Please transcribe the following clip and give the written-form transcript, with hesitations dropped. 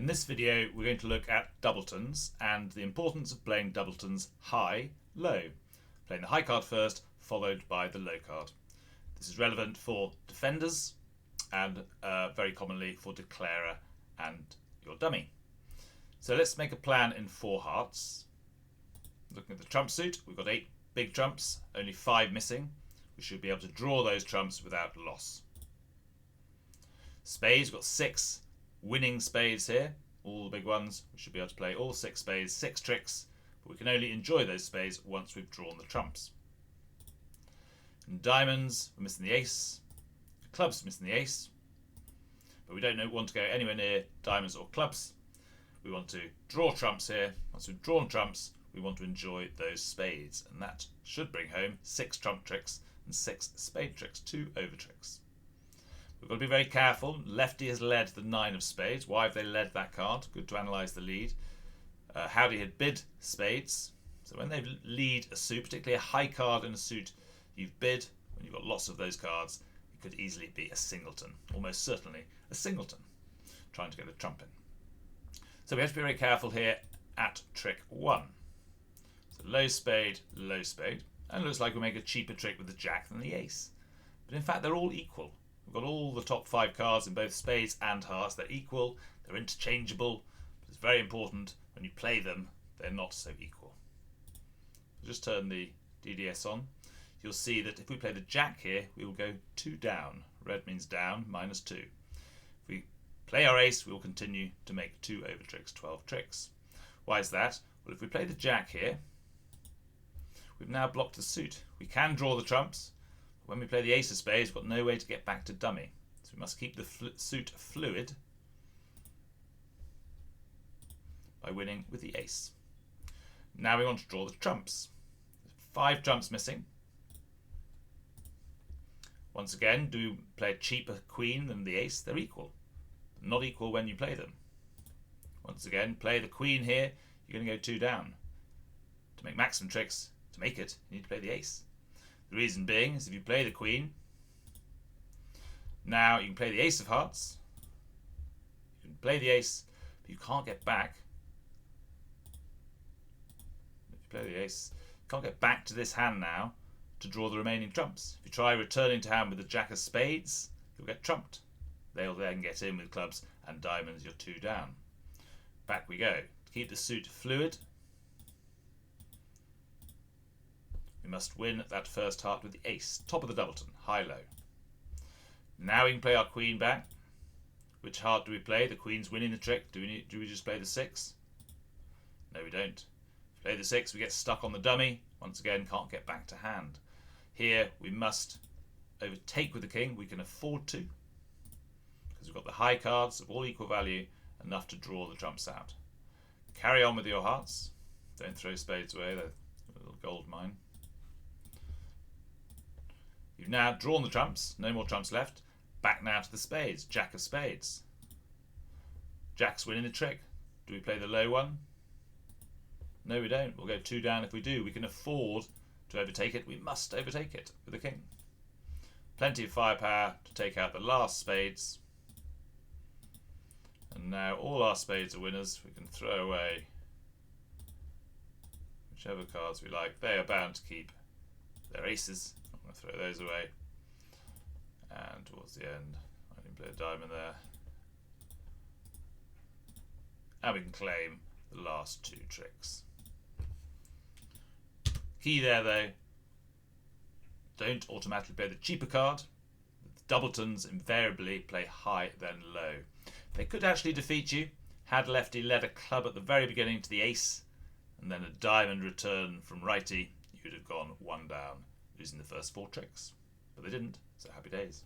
In this video we're going to look at Doubletons and the importance of playing Doubletons high, low. Playing the high card first, followed by the low card. This is relevant for defenders and very commonly for declarer and your dummy. So let's make a plan in 4 hearts. Looking at the trump suit, we've got 8 big trumps, only 5 missing. We should be able to draw those trumps without loss. Spades, we've got 6 winning spades here, all the big ones. We should be able to play all 6 spades, 6 tricks, but we can only enjoy those spades once we've drawn the trumps. In diamonds, we're missing the ace. Clubs, missing the ace. But we don't want to go anywhere near diamonds or clubs. We want to draw trumps here. Once we've drawn trumps, we want to enjoy those spades. And that should bring home 6 trump tricks and 6 spade tricks, 2 over tricks. We've got to be very careful. Lefty has led the 9 of spades. Why have they led that card? Good to analyse the lead. Howdy had bid spades. So when they lead a suit, particularly a high card in a suit you've bid, when you've got lots of those cards, it could easily be a singleton. Almost certainly a singleton, trying to get a trump in. So we have to be very careful here at trick 1. So low spade, and it looks like we make a cheaper trick with the jack than the ace. But in fact they're all equal. We've got all the top 5 cards in both spades and hearts. They're equal, they're interchangeable. But it's very important when you play them, they're not so equal. Just turn the DDS on. You'll see that if we play the jack here, we will go 2 down. Red means down, -2. If we play our ace, we will continue to make 2 over tricks, 12 tricks. Why is that? Well, if we play the jack here, we've now blocked the suit. We can draw the trumps. When we play the ace of spades, we've got no way to get back to dummy. So we must keep the suit fluid by winning with the ace. Now we want to draw the trumps. There's 5 trumps missing. Once again, do we play a cheaper queen than the ace? They're equal. But not equal when you play them. Once again, play the queen here, you're going to go 2 down. To make maximum tricks, to make it, you need to play the ace. The reason being is if you play the queen, now you can play the ace of hearts, you can play the ace, but you can't get back. If you play the ace, you can't get back to this hand now to draw the remaining trumps. If you try returning to hand with the jack of spades, you'll get trumped. They'll then get in with clubs and diamonds, you're 2 down. Back we go. To keep the suit fluid, we must win that first heart with the ace. Top of the doubleton, high-low. Now we can play our queen back. Which heart do we play? The queen's winning the trick. Do we just play the 6? No, we don't. If we play the 6, we get stuck on the dummy. Once again, can't get back to hand. Here we must overtake with the king. We can afford to, because we've got the high cards of all equal value, enough to draw the trumps out. Carry on with your hearts. Don't throw spades away, they're a little gold mine. You've now drawn the trumps, no more trumps left. Back now to the spades, jack of spades. Jack's winning the trick. Do we play the low one? No, we don't. We'll go 2 down if we do. We can afford to overtake it. We must overtake it with the king. Plenty of firepower to take out the last spades. And now all our spades are winners. We can throw away whichever cards we like. They are bound to keep their aces. I'm going to throw those away. And towards the end, I can play a diamond there. And we can claim the last 2 tricks. Key there though, don't automatically play the cheaper card. The Doubletons invariably play high then low. They could actually defeat you had lefty led a club at the very beginning to the ace and then a diamond return from righty. You'd have gone 1 down, losing the first 4 tricks. But they didn't, so happy days.